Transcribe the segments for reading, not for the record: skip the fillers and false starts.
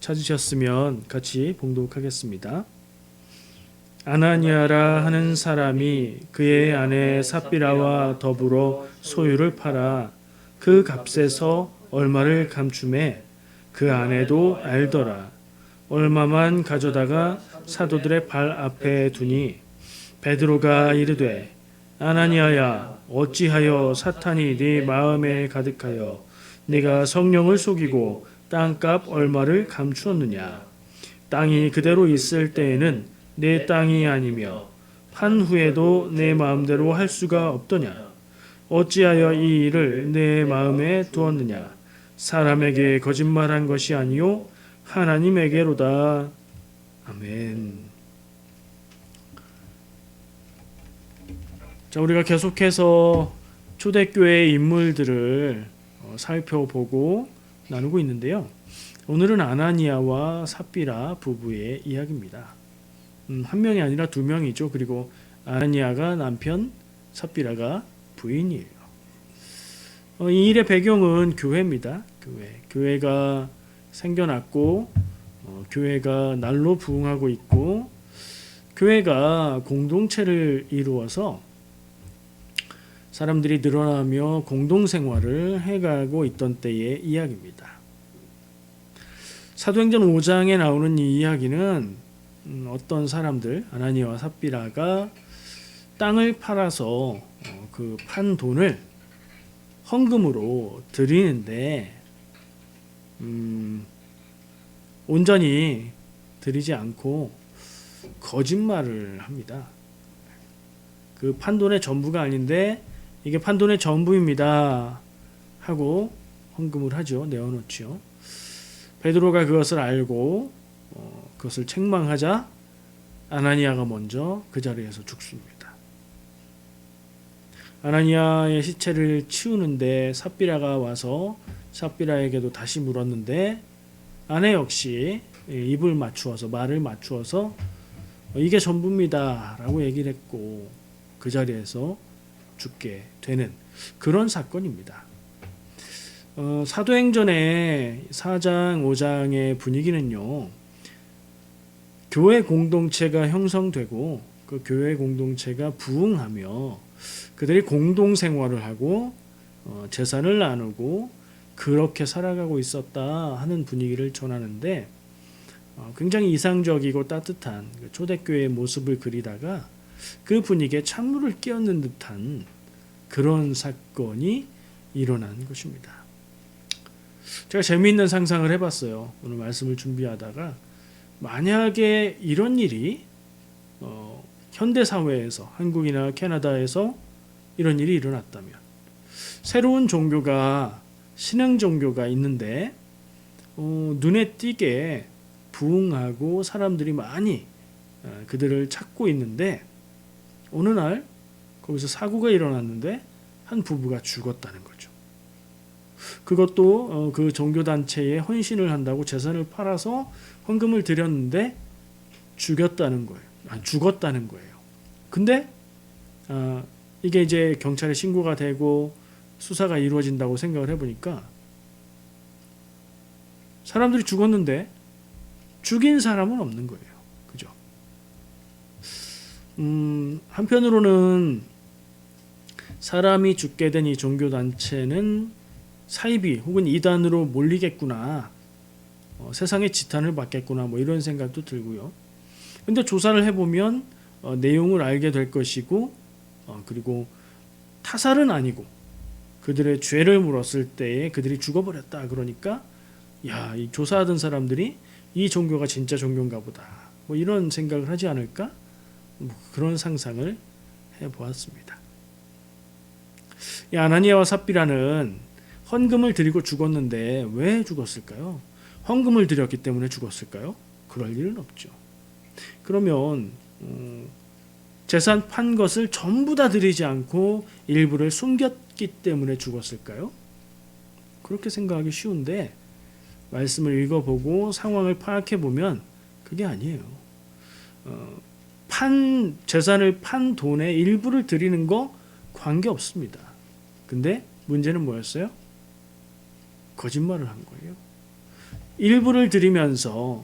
찾으셨으면 같이 봉독하겠습니다. 아나니아라 하는 사람이 그의 아내 삽비라와 더불어 소유를 팔아 그 값에서 얼마를 감춤해 그 아내도 알더라. 얼마만 가져다가 사도들의 발 앞에 두니 베드로가 이르되 아나니아야 어찌하여 사탄이 네 마음에 가득하여 네가 성령을 속이고 땅값 얼마를 감추었느냐. 땅이 그대로 있을 때에는 내 땅이 아니며 판 후에도 내 마음대로 할 수가 없더냐. 어찌하여 이 일을 내 마음에 두었느냐. 사람에게 거짓말한 것이 아니요 하나님에게로다. 아멘. 자, 우리가 계속해서 초대교회의 인물들을 살펴보고 나누고 있는데요. 오늘은 아나니아와 삽비라 부부의 이야기입니다. 한 명이 아니라 두 명이죠. 그리고 아나니아가 남편, 삽비라가 부인이에요. 이 일의 배경은 교회입니다. 교회가 생겨났고 교회가 날로 부흥하고 있고 교회가 공동체를 이루어서 사람들이 늘어나며 공동생활을 해가고 있던 때의 이야기입니다. 사도행전 5장에 나오는 이 이야기는 어떤 사람들, 아나니아와 삽비라가 땅을 팔아서 그 판 돈을 헌금으로 드리는데 온전히 드리지 않고 거짓말을 합니다. 그 판돈의 전부가 아닌데 이게 판돈의 전부입니다 하고 헌금을 하죠. 내어놓죠. 베드로가 그것을 알고 그것을 책망하자 아나니아가 먼저 그 자리에서 죽습니다. 아나니아의 시체를 치우는데 삽비라가 와서 삽비라에게도 다시 물었는데 아내 역시 말을 맞추어서 이게 전부입니다 라고 얘기를 했고 그 자리에서 죽게 되는 그런 사건입니다. 사도행전의 4장 5장의 분위기는요, 교회 공동체가 형성되고 그 교회 공동체가 부흥하며 그들이 공동생활을 하고 재산을 나누고 그렇게 살아가고 있었다 하는 분위기를 전하는데 굉장히 이상적이고 따뜻한 초대교회의 모습을 그리다가 그 분위기에 찬물을 끼얹는 듯한 그런 사건이 일어난 것입니다. 제가 재미있는 상상을 해봤어요. 오늘 말씀을 준비하다가 만약에 이런 일이 현대사회에서 한국이나 캐나다에서 이런 일이 일어났다면 새로운 종교가 신앙 종교가 있는데 눈에 띄게 부흥하고 사람들이 많이 그들을 찾고 있는데 어느 날 거기서 사고가 일어났는데 한 부부가 죽었다는 거죠. 그것도 그 종교단체에 헌신을 한다고 재산을 팔아서 헌금을 드렸는데 죽었다는 거예요. 근데 이게 이제 경찰에 신고가 되고 수사가 이루어진다고 생각을 해보니까 사람들이 죽었는데 죽인 사람은 없는 거예요. 그죠? 한편으로는 사람이 죽게 된 이 종교단체는 사이비 혹은 이단으로 몰리겠구나, 세상의 지탄을 받겠구나, 뭐 이런 생각도 들고요. 근데 조사를 해보면 내용을 알게 될 것이고 그리고 타살은 아니고 그들의 죄를 물었을 때에 그들이 죽어버렸다 그러니까 이 조사하던 사람들이 이 종교가 진짜 종교인가 보다, 뭐 이런 생각을 하지 않을까, 뭐 그런 상상을 해보았습니다. 이 아나니아와 삽비라는 헌금을 드리고 죽었는데 왜 죽었을까요? 헌금을 드렸기 때문에 죽었을까요? 그럴 일은 없죠. 그러면 재산 판 것을 전부 다 드리지 않고 일부를 숨겼기 때문에 죽었을까요? 그렇게 생각하기 쉬운데 말씀을 읽어보고 상황을 파악해보면 그게 아니에요. 재산을 판 돈의 일부를 드리는 거 관계없습니다. 근데 문제는 뭐였어요? 거짓말을 한 거예요. 일부를 드리면서,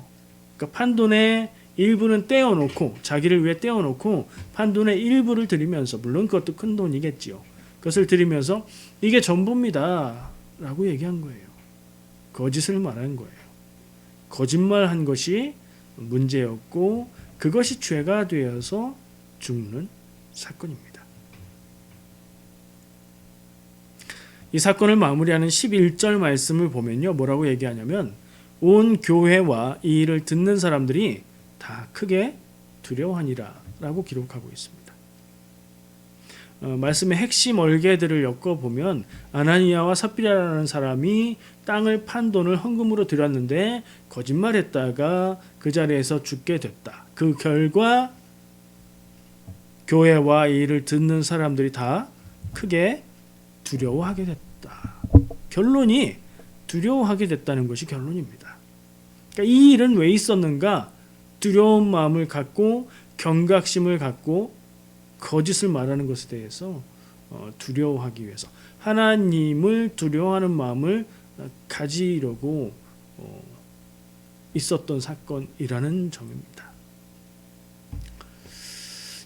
그러니까 판돈의 일부는 떼어놓고, 자기를 위해 떼어놓고 판돈의 일부를 드리면서, 물론 그것도 큰 돈이겠지요. 그것을 드리면서 이게 전부입니다 라고 얘기한 거예요. 거짓을 말한 거예요. 거짓말한 것이 문제였고 그것이 죄가 되어서 죽는 사건입니다. 이 사건을 마무리하는 11절 말씀을 보면요, 뭐라고 얘기하냐면 온 교회와 이 일을 듣는 사람들이 다 크게 두려워하니라 라고 기록하고 있습니다. 말씀의 핵심 얼개들을 엮어보면 아나니아와 삽비라라는 사람이 땅을 판 돈을 헌금으로 드렸는데 거짓말했다가 그 자리에서 죽게 됐다. 그 결과 교회와 이 일을 듣는 사람들이 다 크게 두려워하게 됐다. 결론이 두려워하게 됐다는 것이 결론입니다. 그러니까 이 일은 왜 있었는가? 두려운 마음을 갖고 경각심을 갖고 거짓을 말하는 것에 대해서 두려워하기 위해서 하나님을 두려워하는 마음을 가지려고 있었던 사건이라는 점입니다.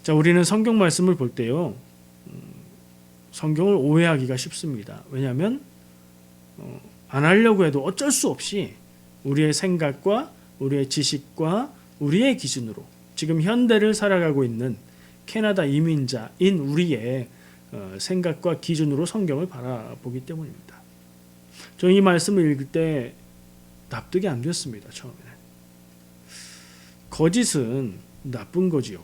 자, 우리는 성경 말씀을 볼 때요, 성경을 오해하기가 쉽습니다. 왜냐하면 안 하려고 해도 어쩔 수 없이 우리의 생각과 우리의 지식과 우리의 기준으로 지금 현대를 살아가고 있는 캐나다 이민자인 우리의 생각과 기준으로 성경을 바라보기 때문입니다. 저는 이 말씀을 읽을 때 납득이 안 됐습니다. 처음에는. 거짓은 나쁜 거지요.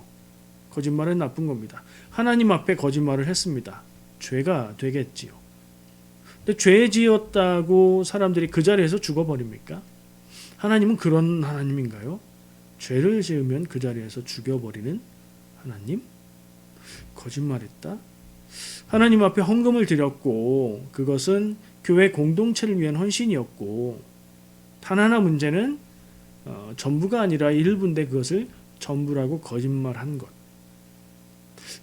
거짓말은 나쁜 겁니다. 하나님 앞에 거짓말을 했습니다. 죄가 되겠지요. 근데 죄 지었다고 사람들이 그 자리에서 죽어버립니까? 하나님은 그런 하나님인가요? 죄를 지으면 그 자리에서 죽여버리는 하나님? 거짓말했다? 하나님 앞에 헌금을 드렸고 그것은 교회 공동체를 위한 헌신이었고 단 하나 문제는 전부가 아니라 일부인데 그것을 전부라고 거짓말한 것.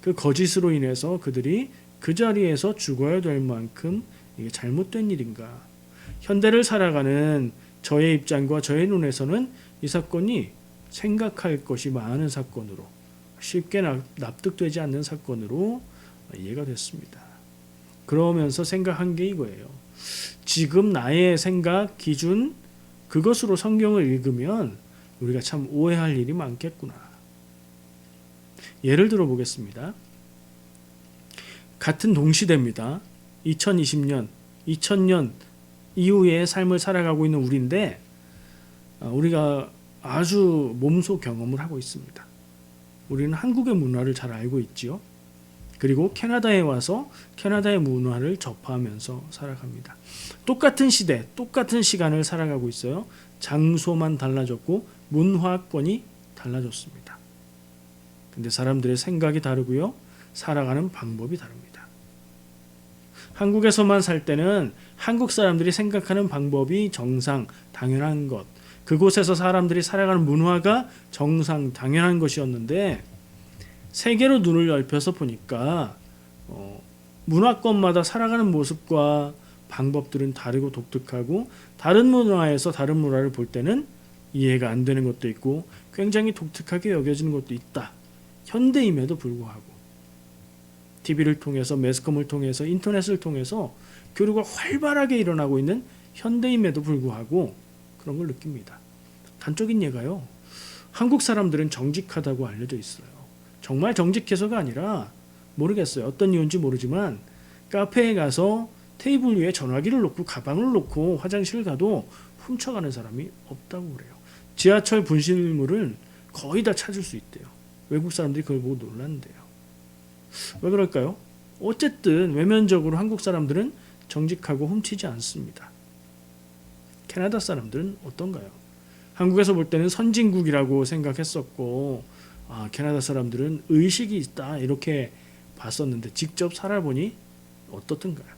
그 거짓으로 인해서 그들이 그 자리에서 죽어야 될 만큼 이게 잘못된 일인가? 현대를 살아가는 저의 입장과 저의 눈에서는 이 사건이 생각할 것이 많은 사건으로 쉽게 납득되지 않는 사건으로 이해가 됐습니다. 그러면서 생각한 게 이거예요. 지금 나의 생각, 기준 그것으로 성경을 읽으면 우리가 참 오해할 일이 많겠구나. 예를 들어 보겠습니다. 같은 동시대입니다. 2020년, 2000년 이후의 삶을 살아가고 있는 우리인데 우리가 아주 몸소 경험을 하고 있습니다. 우리는 한국의 문화를 잘 알고 있지요. 그리고 캐나다에 와서 캐나다의 문화를 접하면서 살아갑니다. 똑같은 시대, 똑같은 시간을 살아가고 있어요. 장소만 달라졌고 문화권이 달라졌습니다. 근데 사람들의 생각이 다르고요. 살아가는 방법이 다릅니다. 한국에서만 살 때는 한국 사람들이 생각하는 방법이 정상, 당연한 것, 그곳에서 사람들이 살아가는 문화가 정상, 당연한 것이었는데 세계로 눈을 넓혀서 보니까 문화권마다 살아가는 모습과 방법들은 다르고 독특하고 다른 문화에서 다른 문화를 볼 때는 이해가 안 되는 것도 있고 굉장히 독특하게 여겨지는 것도 있다. 현대임에도 불구하고 TV를 통해서 매스컴을 통해서 인터넷을 통해서 교류가 활발하게 일어나고 있는 현대임에도 불구하고 그런 걸 느낍니다. 단적인 예가요. 한국 사람들은 정직하다고 알려져 있어요. 정말 정직해서가 아니라 모르겠어요. 어떤 이유인지 모르지만 카페에 가서 테이블 위에 전화기를 놓고 가방을 놓고 화장실을 가도 훔쳐가는 사람이 없다고 그래요. 지하철 분실물을 거의 다 찾을 수 있대요. 외국 사람들이 그걸 보고 놀란대요. 왜 그럴까요? 어쨌든 외면적으로 한국 사람들은 정직하고 훔치지 않습니다. 캐나다 사람들은 어떤가요? 한국에서 볼 때는 선진국이라고 생각했었고 캐나다 사람들은 의식이 있다 이렇게 봤었는데 직접 살아보니 어떻던가요?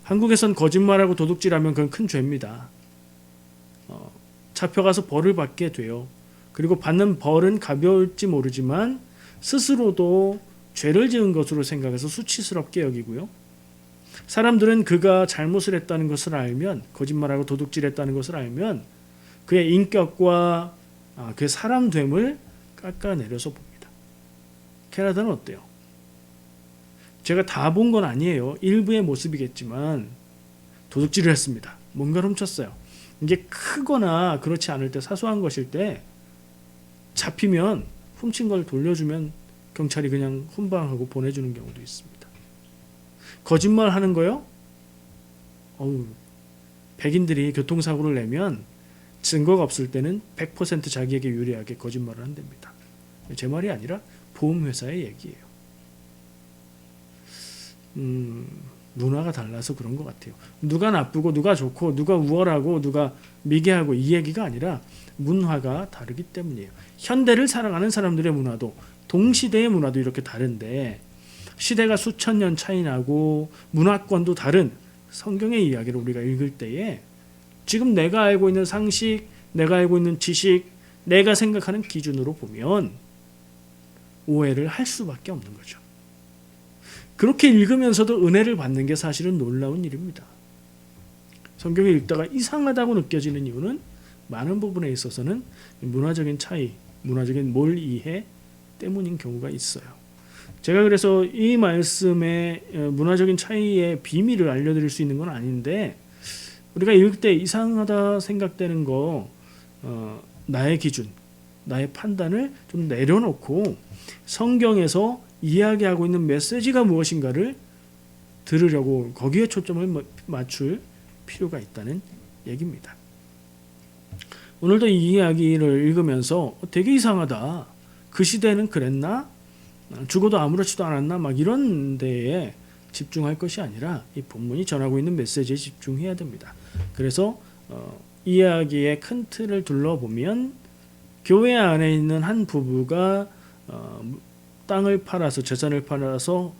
한국에선 거짓말하고 도둑질하면 그건 큰 죄입니다. 잡혀가서 벌을 받게 돼요. 그리고 받는 벌은 가벼울지 모르지만 스스로도 죄를 지은 것으로 생각해서 수치스럽게 여기고요. 사람들은 그가 잘못을 했다는 것을 알면, 거짓말하고 도둑질했다는 것을 알면 그의 인격과 그의 사람됨을 깎아내려서 봅니다. 캐나다는 어때요? 제가 다 본 건 아니에요. 일부의 모습이겠지만 도둑질을 했습니다. 뭔가를 훔쳤어요. 이게 크거나 그렇지 않을 때, 사소한 것일 때 잡히면 훔친 걸 돌려주면 경찰이 그냥 훈방하고 보내주는 경우도 있습니다. 거짓말 하는 거요? 백인들이 교통사고를 내면 증거가 없을 때는 100% 자기에게 유리하게 거짓말을 한답니다. 제 말이 아니라 보험회사의 얘기예요. 문화가 달라서 그런 것 같아요. 누가 나쁘고 누가 좋고 누가 우월하고 누가 미개하고 이 얘기가 아니라 문화가 다르기 때문이에요. 현대를 살아가는 사람들의 문화도 동시대의 문화도 이렇게 다른데, 시대가 수천 년 차이 나고 문화권도 다른 성경의 이야기를 우리가 읽을 때에 지금 내가 알고 있는 상식, 내가 알고 있는 지식, 내가 생각하는 기준으로 보면 오해를 할 수밖에 없는 거죠. 그렇게 읽으면서도 은혜를 받는 게 사실은 놀라운 일입니다. 성경을 읽다가 이상하다고 느껴지는 이유는 많은 부분에 있어서는 문화적인 차이, 문화적인 몰이해 때문인 경우가 있어요. 제가 그래서 이 말씀의 문화적인 차이의 비밀을 알려드릴 수 있는 건 아닌데, 우리가 읽을 때 이상하다 생각되는 거, 나의 기준, 나의 판단을 좀 내려놓고 성경에서 이야기하고 있는 메시지가 무엇인가를 들으려고 거기에 초점을 맞출 필요가 있다는 얘기입니다. 오늘도 이 이야기를 읽으면서 되게 이상하다, 그 시대는 그랬나? 죽어도 아무렇지도 않았나? 막 이런 데에 집중할 것이 아니라 이 본문이 전하고 있는 메시지에 집중해야 됩니다. 그래서 이야기의 큰 틀을 둘러보면, 교회 안에 있는 한 부부가 땅을 팔아서, 재산을 팔아서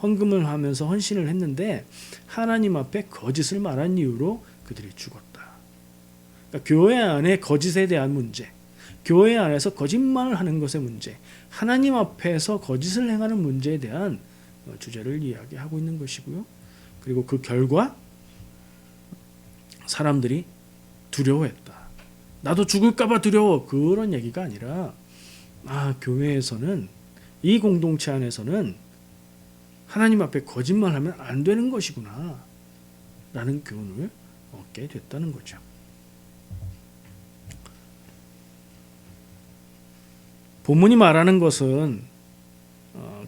헌금을 하면서 헌신을 했는데 하나님 앞에 거짓을 말한 이유로 그들이 죽었다. 그러니까 교회 안에 거짓에 대한 문제, 교회 안에서 거짓말을 하는 것의 문제, 하나님 앞에서 거짓을 행하는 문제에 대한 주제를 이야기하고 있는 것이고요. 그리고 그 결과 사람들이 두려워했다. 나도 죽을까 봐 두려워. 그런 얘기가 아니라 교회에서는, 이 공동체 안에서는 하나님 앞에 거짓말하면 안 되는 것이구나 라는 교훈을 얻게 됐다는 거죠. 본문이 말하는 것은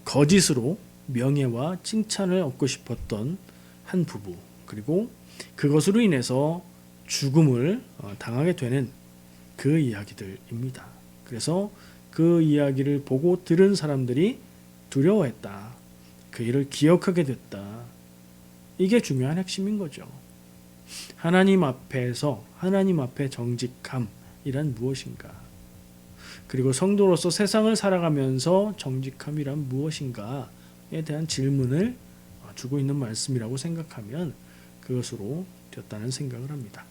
거짓으로 명예와 칭찬을 얻고 싶었던 한 부부, 그리고 그것으로 인해서 죽음을 당하게 되는 그 이야기들입니다. 그래서 그 이야기를 보고 들은 사람들이 두려워했다. 그 일을 기억하게 됐다. 이게 중요한 핵심인 거죠. 하나님 앞에서, 하나님 앞에 정직함이란 무엇인가? 그리고 성도로서 세상을 살아가면서 정직함이란 무엇인가에 대한 질문을 주고 있는 말씀이라고 생각하면 그것으로 되었다는 생각을 합니다.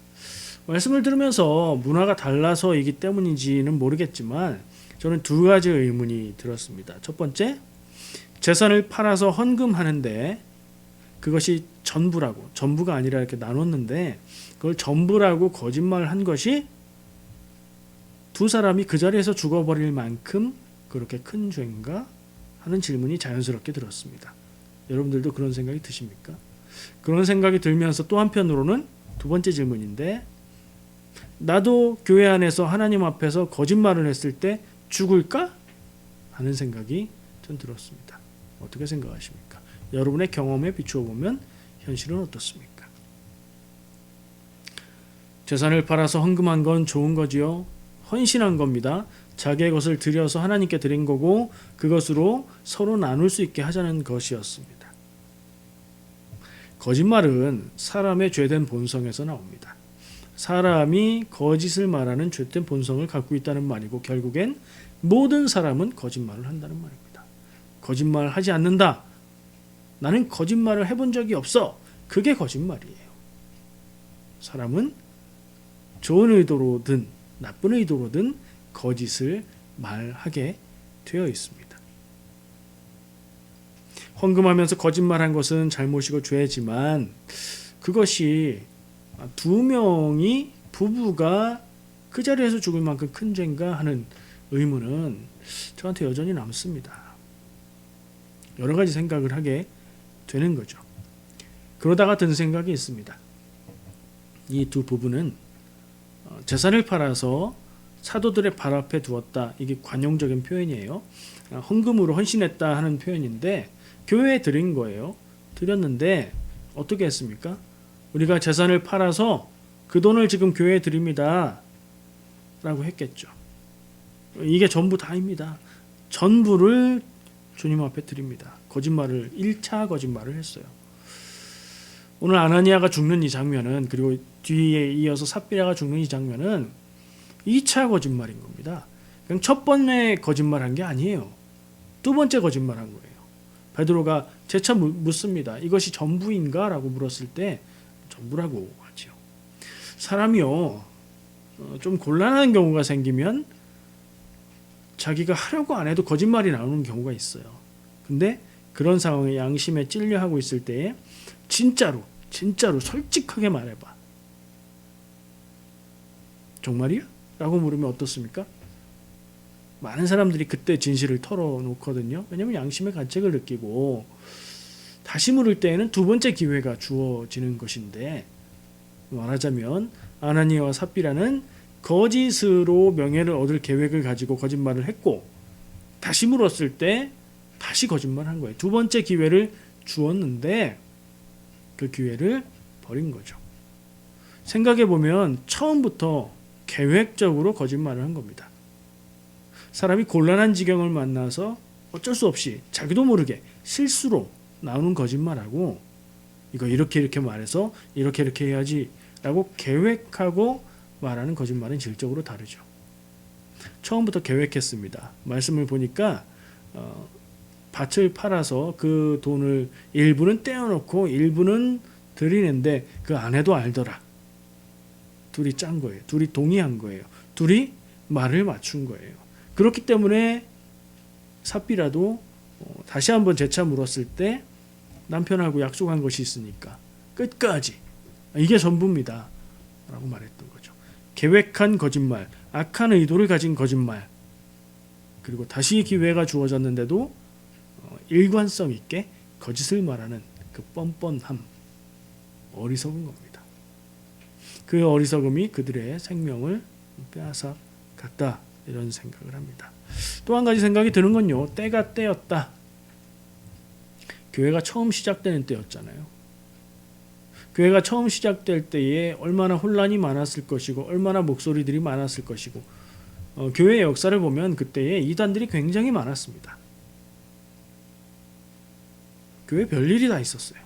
말씀을 들으면서 문화가 달라서이기 때문인지는 모르겠지만 저는 두 가지 의문이 들었습니다. 첫 번째, 재산을 팔아서 헌금하는데 그것이 전부가 아니라 이렇게 나눴는데 그걸 전부라고 거짓말한 것이 두 사람이 그 자리에서 죽어버릴 만큼 그렇게 큰 죄인가 하는 질문이 자연스럽게 들었습니다. 여러분들도 그런 생각이 드십니까? 그런 생각이 들면서 또 한편으로는 두 번째 질문인데, 나도 교회 안에서 하나님 앞에서 거짓말을 했을 때 죽을까? 하는 생각이 전 들었습니다. 어떻게 생각하십니까? 여러분의 경험에 비추어 보면 현실은 어떻습니까? 재산을 팔아서 헌금한 건 좋은 거지요. 헌신한 겁니다. 자기의 것을 드려서 하나님께 드린 거고 그것으로 서로 나눌 수 있게 하자는 것이었습니다. 거짓말은 사람의 죄된 본성에서 나옵니다. 사람이 거짓을 말하는 죄된 본성을 갖고 있다는 말이고, 결국엔 모든 사람은 거짓말을 한다는 말입니다. 거짓말 하지 않는다. 나는 거짓말을 해본 적이 없어. 그게 거짓말이에요. 사람은 좋은 의도로든 나쁜 의도로든 거짓을 말하게 되어 있습니다. 헌금하면서 거짓말한 것은 잘못이고 죄지만 그것이 두 명이 부부가 그 자리에서 죽을 만큼 큰 죄인가 하는 의문은 저한테 여전히 남습니다. 여러 가지 생각을 하게 되는 거죠. 그러다가 든 생각이 있습니다. 이 두 부부는 재산을 팔아서 사도들의 발 앞에 두었다. 이게 관용적인 표현이에요. 헌금으로 헌신했다 하는 표현인데 교회에 드린 거예요. 드렸는데 어떻게 했습니까? 우리가 재산을 팔아서 그 돈을 지금 교회에 드립니다. 라고 했겠죠. 이게 전부 다입니다. 전부를 주님 앞에 드립니다. 거짓말을 1차 거짓말을 했어요. 오늘 아나니아가 죽는 이 장면은, 그리고 뒤에 이어서 삽비라가 죽는 이 장면은 2차 거짓말인 겁니다. 그냥 첫 번째 거짓말한 게 아니에요. 두 번째 거짓말한 거예요. 베드로가 재차 묻습니다. 이것이 전부인가? 라고 물었을 때 전부라고 하죠. 사람이요, 좀 곤란한 경우가 생기면 자기가 하려고 안 해도 거짓말이 나오는 경우가 있어요. 근데 그런 상황에 양심에 찔려하고 있을 때에 진짜로 솔직하게 말해봐. 정말이야? 라고 물으면 어떻습니까? 많은 사람들이 그때 진실을 털어놓거든요. 왜냐하면 양심의 가책을 느끼고 다시 물을 때에는 두 번째 기회가 주어지는 것인데, 말하자면 아나니아와 삽비라는 거짓으로 명예를 얻을 계획을 가지고 거짓말을 했고 다시 물었을 때 다시 거짓말한 거예요. 두 번째 기회를 주었는데 그 기회를 버린 거죠. 생각해 보면 처음부터 계획적으로 거짓말을 한 겁니다. 사람이 곤란한 지경을 만나서 어쩔 수 없이 자기도 모르게 실수로 나오는 거짓말하고 이거 이렇게 말해서 이렇게 해야지 라고 계획하고 말하는 거짓말은 질적으로 다르죠. 처음부터 계획했습니다. 말씀을 보니까 밭을 팔아서 그 돈을 일부는 떼어놓고 일부는 드리는데 그 아내도 알더라. 둘이 짠 거예요. 둘이 동의한 거예요. 둘이 말을 맞춘 거예요. 그렇기 때문에 삽비라도 다시 한번 재차 물었을 때 남편하고 약속한 것이 있으니까 끝까지 이게 전부입니다 라고 말했던 거죠. 계획한 거짓말, 악한 의도를 가진 거짓말, 그리고 다시 기회가 주어졌는데도 일관성 있게 거짓을 말하는 그 뻔뻔함, 어리석은 겁니다. 그 어리석음이 그들의 생명을 빼앗아 갔다, 이런 생각을 합니다. 또 한 가지 생각이 드는 건요, 때가 때였다. 교회가 처음 시작되는 때였잖아요. 교회가 처음 시작될 때에 얼마나 혼란이 많았을 것이고 얼마나 목소리들이 많았을 것이고 교회의 역사를 보면 그때에 이단들이 굉장히 많았습니다. 교회 별일이 다 있었어요.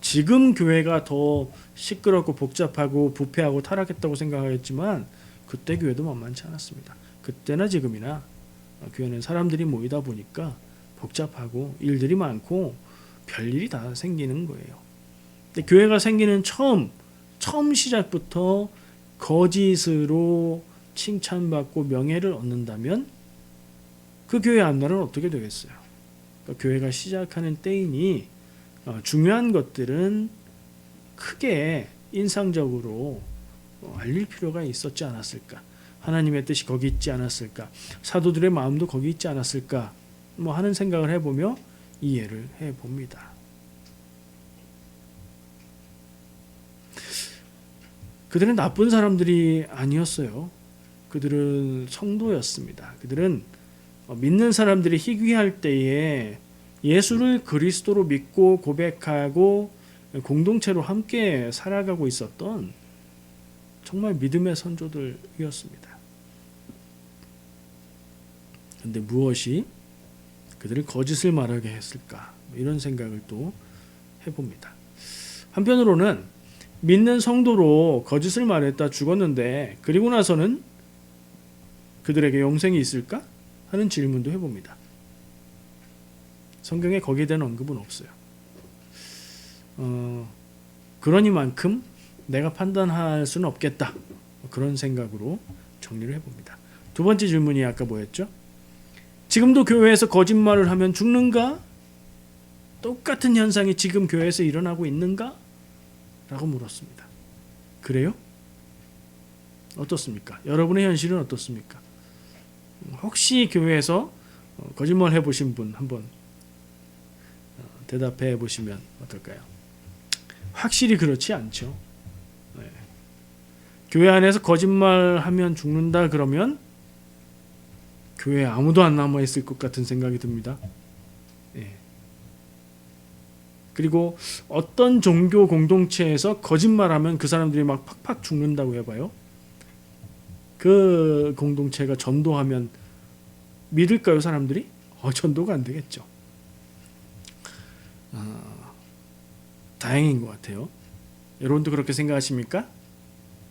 지금 교회가 더 시끄럽고 복잡하고 부패하고 타락했다고 생각하겠지만 그때 교회도 만만치 않았습니다. 그때나 지금이나 교회는 사람들이 모이다 보니까 복잡하고 일들이 많고 별일이 다 생기는 거예요. 근데 교회가 생기는 처음 시작부터 거짓으로 칭찬받고 명예를 얻는다면 그 교회 앞날은 어떻게 되겠어요? 그러니까 교회가 시작하는 때이니 중요한 것들은 크게 인상적으로 알릴 필요가 있었지 않았을까? 하나님의 뜻이 거기 있지 않았을까? 사도들의 마음도 거기 있지 않았을까? 하는 생각을 해보며 이해를 해봅니다. 그들은 나쁜 사람들이 아니었어요. 그들은 성도였습니다. 그들은 믿는 사람들이 희귀할 때에 예수를 그리스도로 믿고 고백하고 공동체로 함께 살아가고 있었던 정말 믿음의 선조들이었습니다. 그런데 무엇이 그들을 거짓을 말하게 했을까? 이런 생각을 또 해봅니다. 한편으로는 믿는 성도로 거짓을 말했다 죽었는데 그리고 나서는 그들에게 영생이 있을까? 하는 질문도 해봅니다. 성경에 거기에 대한 언급은 없어요. 그러니만큼 내가 판단할 수는 없겠다. 그런 생각으로 정리를 해봅니다. 두 번째 질문이 아까 뭐였죠? 지금도 교회에서 거짓말을 하면 죽는가? 똑같은 현상이 지금 교회에서 일어나고 있는가? 라고 물었습니다. 그래요? 어떻습니까? 여러분의 현실은 어떻습니까? 혹시 교회에서 거짓말 해보신 분 한번 대답해 보시면 어떨까요? 확실히 그렇지 않죠. 네. 교회 안에서 거짓말하면 죽는다 그러면 교회에 아무도 안 남아 있을 것 같은 생각이 듭니다. 네. 그리고 어떤 종교 공동체에서 거짓말하면 그 사람들이 막 팍팍 죽는다고 해봐요. 그 공동체가 전도하면 믿을까요, 사람들이? 전도가 안 되겠죠. 다행인 것 같아요. 여러분도 그렇게 생각하십니까?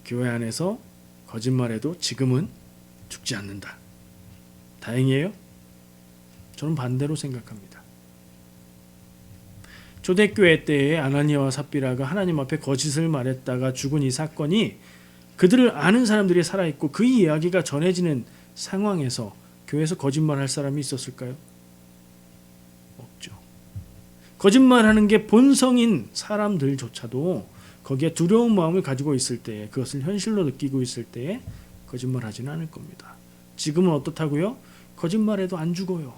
교회 안에서 거짓말해도 지금은 죽지 않는다. 다행이에요? 저는 반대로 생각합니다. 초대교회 때에 아나니아와 삽비라가 하나님 앞에 거짓을 말했다가 죽은 이 사건이 그들을 아는 사람들이 살아있고 그 이야기가 전해지는 상황에서 교회에서 거짓말할 사람이 있었을까요? 없죠. 거짓말하는 게 본성인 사람들조차도 거기에 두려운 마음을 가지고 있을 때에, 그것을 현실로 느끼고 있을 때에 거짓말하지는 않을 겁니다. 지금은 어떻다고요? 거짓말해도 안 죽어요.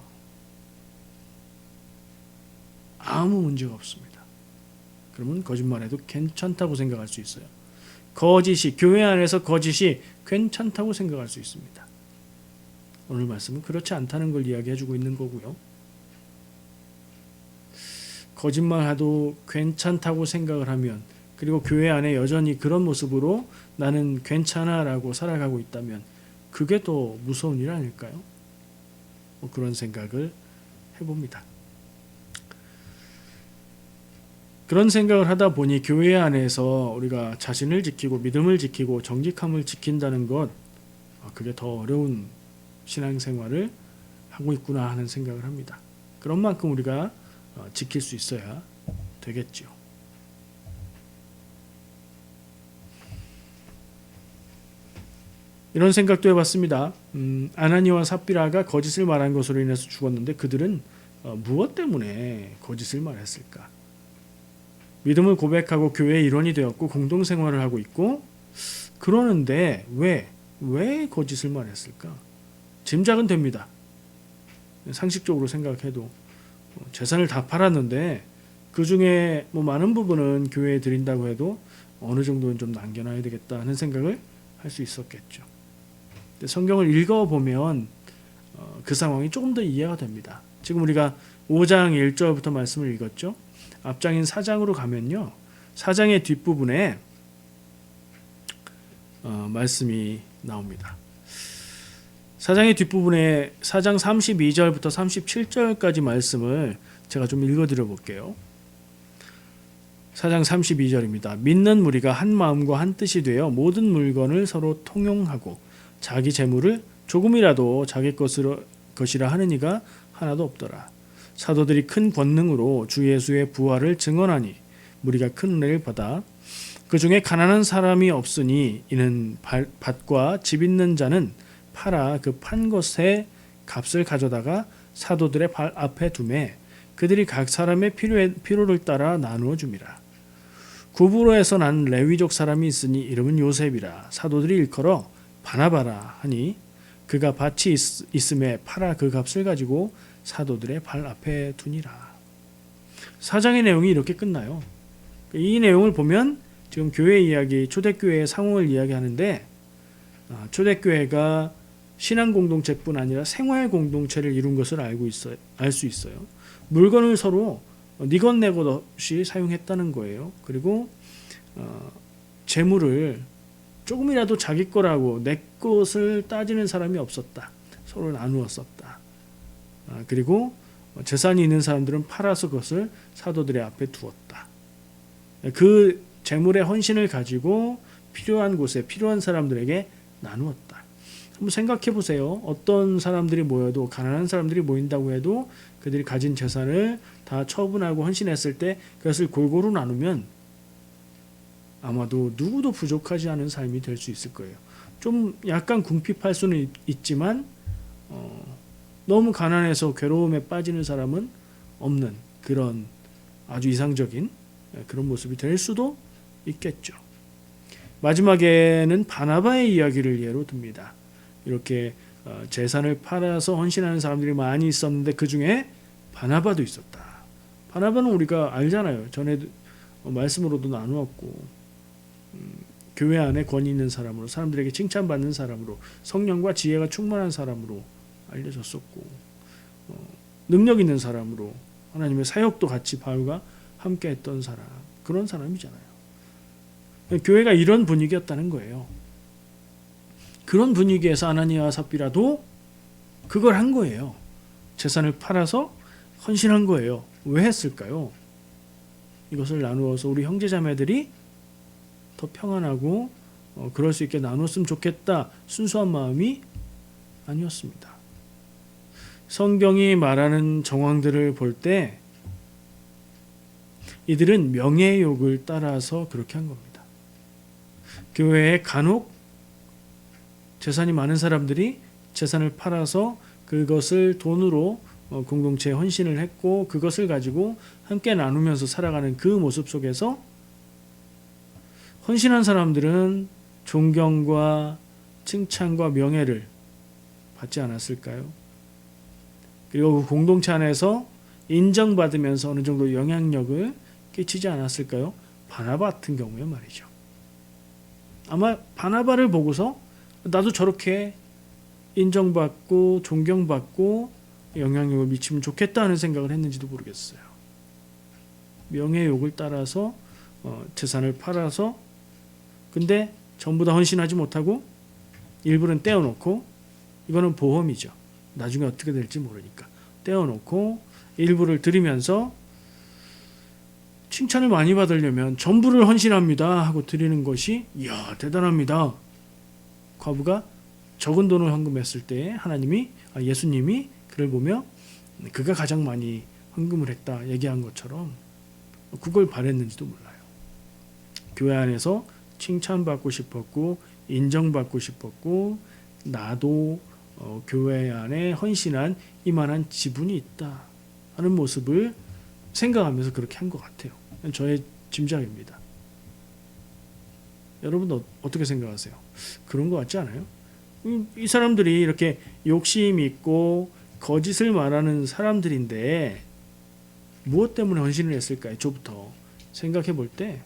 아무 문제가 없습니다. 그러면 거짓말해도 괜찮다고 생각할 수 있어요. 교회 안에서 거짓이 괜찮다고 생각할 수 있습니다. 오늘 말씀은 그렇지 않다는 걸 이야기해주고 있는 거고요. 거짓말해도 괜찮다고 생각을 하면, 그리고 교회 안에 여전히 그런 모습으로 나는 괜찮아라고 살아가고 있다면 그게 더 무서운 일 아닐까요? 그런 생각을 해봅니다. 그런 생각을 하다 보니 교회 안에서 우리가 자신을 지키고 믿음을 지키고 정직함을 지킨다는 것, 그게 더 어려운 신앙생활을 하고 있구나 하는 생각을 합니다. 그런 만큼 우리가 지킬 수 있어야 되겠죠. 이런 생각도 해봤습니다. 아나니와 삽비라가 거짓을 말한 것으로 인해서 죽었는데 그들은 무엇 때문에 거짓을 말했을까? 믿음을 고백하고 교회의 일원이 되었고 공동생활을 하고 있고 그러는데 왜 거짓을 말했을까? 짐작은 됩니다. 상식적으로 생각해도 재산을 다 팔았는데 그 중에 많은 부분은 교회에 드린다고 해도 어느 정도는 좀 남겨놔야 되겠다 하는 생각을 할 수 있었겠죠. 근데 성경을 읽어보면 그 상황이 조금 더 이해가 됩니다. 지금 우리가 5장 1절부터 말씀을 읽었죠. 앞장인 4장으로 가면요, 4장의 뒷부분에 말씀이 나옵니다. 4장의 뒷부분에 4장 32절부터 37절까지 말씀을 제가 좀 읽어드려 볼게요. 4장 32절입니다. 믿는 무리가 한 마음과 한 뜻이 되어 모든 물건을 서로 통용하고 자기 재물을 조금이라도 자기 것이라 하는 이가 하나도 없더라. 사도들이 큰 권능으로 주 예수의 부활을 증언하니 무리가 큰 은혜를 받아 그 중에 가난한 사람이 없으니 이는 밭과 집 있는 자는 팔아 그 판 것의 값을 가져다가 사도들의 발 앞에 두매 그들이 각 사람의 필요를 따라 나누어 줍니다. 구브로에서 난 레위족 사람이 있으니 이름은 요셉이라. 사도들이 일컬어 바나바라 하니 그가 밭이 있음에 팔아 그 값을 가지고 사도들의 발 앞에 두니라. 4장의 내용이 이렇게 끝나요. 이 내용을 보면 지금 교회 이야기, 초대교회의 상황을 이야기하는데 초대교회가 신앙 공동체뿐 아니라 생활 공동체를 이룬 것을 알 수 있어요. 물건을 서로 니것 내것 없이 사용했다는 거예요. 그리고 재물을 조금이라도 자기 거라고 내 것을 따지는 사람이 없었다. 서로 나누었었다. 그리고 재산이 있는 사람들은 팔아서 그것을 사도들의 앞에 두었다. 그 재물의 헌신을 가지고 필요한 곳에 필요한 사람들에게 나누었다. 한번 생각해 보세요. 어떤 사람들이 모여도, 가난한 사람들이 모인다고 해도 그들이 가진 재산을 다 처분하고 헌신했을 때 그것을 골고루 나누면 아마도 누구도 부족하지 않은 삶이 될 수 있을 거예요. 좀 약간 궁핍할 수는 있지만 너무 가난해서 괴로움에 빠지는 사람은 없는 그런 아주 이상적인 그런 모습이 될 수도 있겠죠. 마지막에는 바나바의 이야기를 예로 듭니다. 이렇게 재산을 팔아서 헌신하는 사람들이 많이 있었는데 그 중에 바나바도 있었다. 바나바는 우리가 알잖아요. 전에 말씀으로도 나누었고 교회 안에 권위 있는 사람으로, 사람들에게 칭찬받는 사람으로, 성령과 지혜가 충만한 사람으로 알려졌었고 능력 있는 사람으로 하나님의 사역도 같이 바울과 함께 했던 사람, 그런 사람이잖아요. 교회가 이런 분위기였다는 거예요. 그런 분위기에서 아나니아와 삽비라도 그걸 한 거예요. 재산을 팔아서 헌신한 거예요. 왜 했을까요? 이것을 나누어서 우리 형제자매들이 더 평안하고 그럴 수 있게 나눴으면 좋겠다, 순수한 마음이 아니었습니다. 성경이 말하는 정황들을 볼 때 이들은 명예욕을 따라서 그렇게 한 겁니다. 교회에 간혹 재산이 많은 사람들이 재산을 팔아서 그것을 돈으로 공동체에 헌신을 했고 그것을 가지고 함께 나누면서 살아가는 그 모습 속에서 헌신한 사람들은 존경과 칭찬과 명예를 받지 않았을까요? 그리고 그 공동체 안에서 인정받으면서 어느 정도 영향력을 끼치지 않았을까요? 바나바 같은 경우에 말이죠. 아마 바나바를 보고서 나도 저렇게 인정받고 존경받고 영향력을 미치면 좋겠다 하는 생각을 했는지도 모르겠어요. 명예욕을 따라서 재산을 팔아서, 근데 전부 다 헌신하지 못하고 일부는 떼어놓고, 이거는 보험이죠. 나중에 어떻게 될지 모르니까 떼어놓고 일부를 드리면서 칭찬을 많이 받으려면 전부를 헌신합니다 하고 드리는 것이, 이야 대단합니다. 과부가 적은 돈을 헌금했을 때 예수님이 그를 보며 그가 가장 많이 헌금을 했다 얘기한 것처럼 그걸 바랬는지도 몰라요. 교회 안에서 칭찬받고 싶었고 인정받고 싶었고 나도 교회 안에 헌신한 이만한 지분이 있다 하는 모습을 생각하면서 그렇게 한 것 같아요. 저의 짐작입니다. 여러분 어떻게 생각하세요? 그런 것 같지 않아요? 이 사람들이 이렇게 욕심이 있고 거짓을 말하는 사람들인데 무엇 때문에 헌신을 했을까? 저부터 생각해 볼 때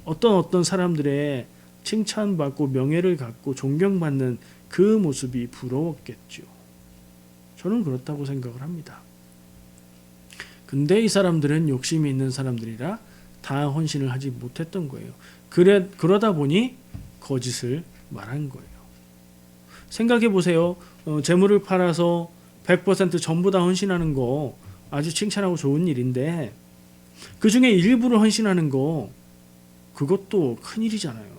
어떤 사람들의 칭찬받고 명예를 갖고 존경받는 그 모습이 부러웠겠죠. 저는 그렇다고 생각을 합니다. 근데 이 사람들은 욕심이 있는 사람들이라 다 헌신을 하지 못했던 거예요. 그러다 보니 거짓을 말한 거예요. 생각해 보세요. 재물을 팔아서 100% 전부 다 헌신하는 거 아주 칭찬하고 좋은 일인데 그 중에 일부를 헌신하는 거 그것도 큰일이잖아요.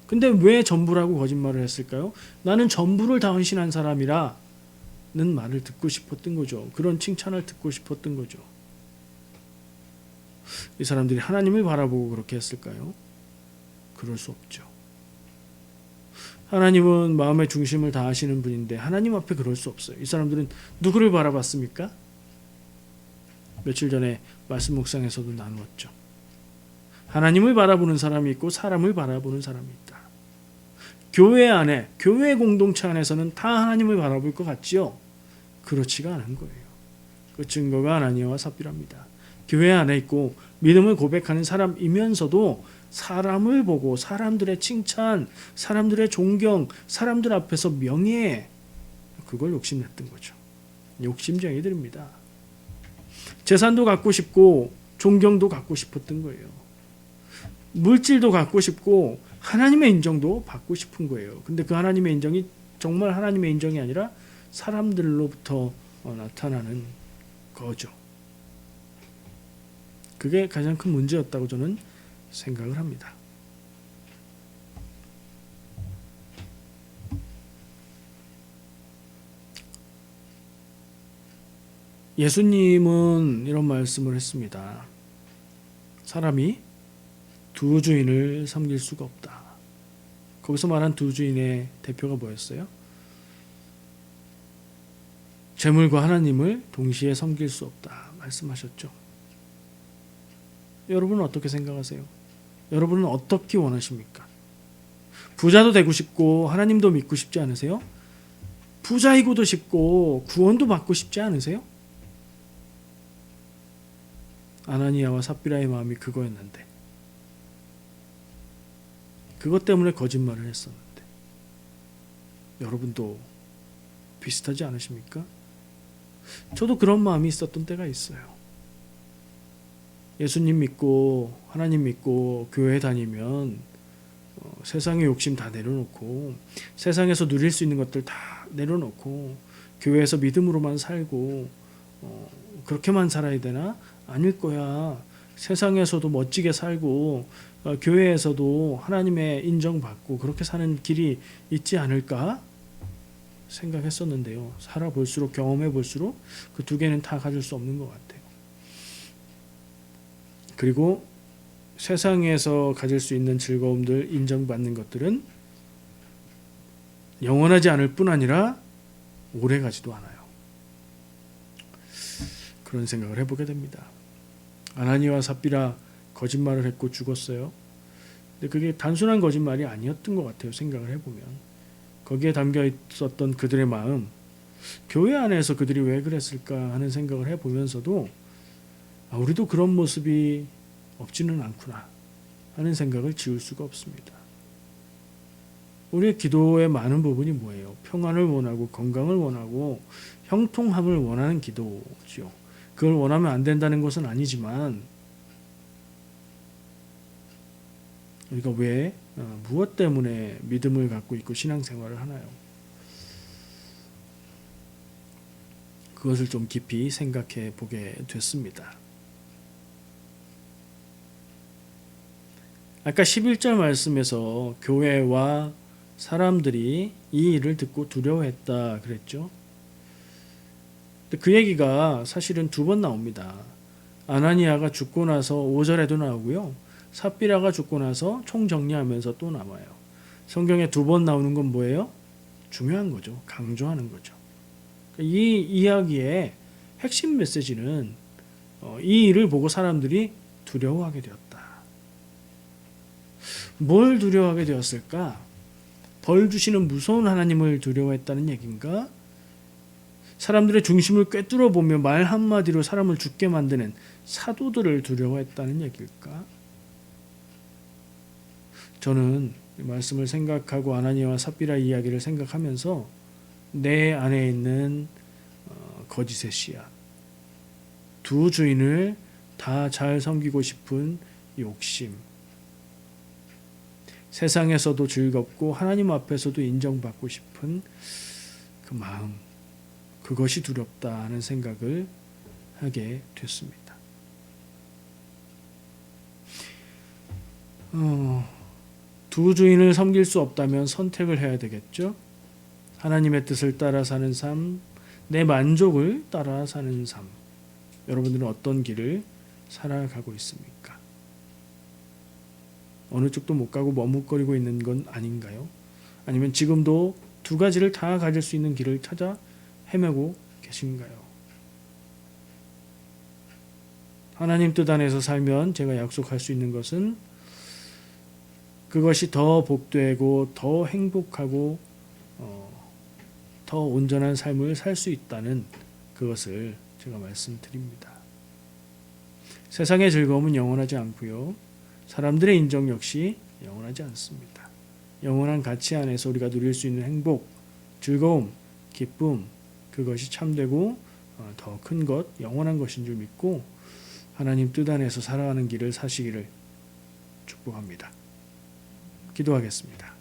근데 왜 전부라고 거짓말을 했을까요? 나는 전부를 다 헌신한 사람이라는 말을 듣고 싶었던 거죠. 그런 칭찬을 듣고 싶었던 거죠. 이 사람들이 하나님을 바라보고 그렇게 했을까요? 그럴 수 없죠. 하나님은 마음의 중심을 다 아시는 분인데 하나님 앞에 그럴 수 없어요. 이 사람들은 누구를 바라봤습니까? 며칠 전에 말씀 묵상에서도 나누었죠. 하나님을 바라보는 사람이 있고 사람을 바라보는 사람이 있다. 교회 안에, 교회 공동체 안에서는 다 하나님을 바라볼 것 같지요? 그렇지가 않은 거예요. 그 증거가 아나니아와 삽비라입니다. 교회 안에 있고 믿음을 고백하는 사람이면서도 사람을 보고 사람들의 칭찬, 사람들의 존경, 사람들 앞에서 명예, 그걸 욕심냈던 거죠. 욕심쟁이들입니다. 재산도 갖고 싶고 존경도 갖고 싶었던 거예요. 물질도 갖고 싶고 하나님의 인정도 받고 싶은 거예요. 근데 그 하나님의 인정이 정말 하나님의 인정이 아니라 사람들로부터 나타나는 거죠. 그게 가장 큰 문제였다고 저는 생각을 합니다. 예수님은 이런 말씀을 했습니다. 사람이 두 주인을 섬길 수가 없다. 거기서 말한 두 주인의 대표가 뭐였어요? 재물과 하나님을 동시에 섬길 수 없다. 말씀하셨죠. 여러분은 어떻게 생각하세요? 여러분은 어떻게 원하십니까? 부자도 되고 싶고 하나님도 믿고 싶지 않으세요? 부자이고도 싶고 구원도 받고 싶지 않으세요? 아나니아와 삽비라의 마음이 그거였는데, 그것 때문에 거짓말을 했었는데, 여러분도 비슷하지 않으십니까? 저도 그런 마음이 있었던 때가 있어요. 예수님 믿고 하나님 믿고 교회 다니면 세상의 욕심 다 내려놓고 세상에서 누릴 수 있는 것들 다 내려놓고 교회에서 믿음으로만 살고 그렇게만 살아야 되나? 아닐 거야. 세상에서도 멋지게 살고 교회에서도 하나님의 인정받고 그렇게 사는 길이 있지 않을까 생각했었는데요. 살아볼수록 경험해 볼수록 그 두 개는 다 가질 수 없는 것 같아요. 그리고 세상에서 가질 수 있는 즐거움들, 인정받는 것들은 영원하지 않을 뿐 아니라 오래가지도 않아요. 그런 생각을 해보게 됩니다. 아나니아와 삽비라 거짓말을 했고 죽었어요. 근데 그게 단순한 거짓말이 아니었던 것 같아요. 생각을 해보면 거기에 담겨 있었던 그들의 마음, 교회 안에서 그들이 왜 그랬을까 하는 생각을 해보면서도 우리도 그런 모습이 없지는 않구나 하는 생각을 지울 수가 없습니다. 우리의 기도의 많은 부분이 뭐예요? 평안을 원하고 건강을 원하고 형통함을 원하는 기도죠. 그걸 원하면 안 된다는 것은 아니지만 우리가 왜 무엇 때문에 믿음을 갖고 있고 신앙생활을 하나요? 그것을 좀 깊이 생각해 보게 됐습니다. 아까 11절 말씀에서 교회와 사람들이 이 일을 듣고 두려워했다 그랬죠. 그 얘기가 사실은 두 번 나옵니다. 아나니아가 죽고 나서 5절에도 나오고요. 삽비라가 죽고 나서 총정리하면서 또 나와요. 성경에 두 번 나오는 건 뭐예요? 중요한 거죠. 강조하는 거죠. 이 이야기의 핵심 메시지는 이 일을 보고 사람들이 두려워하게 되었다. 뭘 두려워하게 되었을까? 벌 주시는 무서운 하나님을 두려워했다는 얘기인가? 사람들의 중심을 꿰뚫어 보며 말 한마디로 사람을 죽게 만드는 사도들을 두려워했다는 얘기일까? 저는 이 말씀을 생각하고 아나니아와 삽비라 이야기를 생각하면서 내 안에 있는 거짓의 씨앗, 두 주인을 다 잘 섬기고 싶은 욕심, 세상에서도 즐겁고 하나님 앞에서도 인정받고 싶은 그 마음, 그것이 두렵다 하는 생각을 하게 됐습니다. 두 주인을 섬길 수 없다면 선택을 해야 되겠죠. 하나님의 뜻을 따라 사는 삶, 내 만족을 따라 사는 삶. 여러분들은 어떤 길을 살아가고 있습니까? 어느 쪽도 못 가고 머뭇거리고 있는 건 아닌가요? 아니면 지금도 두 가지를 다 가질 수 있는 길을 찾아 헤매고 계신가요? 하나님 뜻 안에서 살면 제가 약속할 수 있는 것은 그것이 더 복되고 더 행복하고 더 온전한 삶을 살 수 있다는 그것을 제가 말씀드립니다. 세상의 즐거움은 영원하지 않고요. 사람들의 인정 역시 영원하지 않습니다. 영원한 가치 안에서 우리가 누릴 수 있는 행복, 즐거움, 기쁨, 그것이 참되고 더 큰 것, 영원한 것인 줄 믿고 하나님 뜻 안에서 살아가는 길을 사시기를 축복합니다. 기도하겠습니다.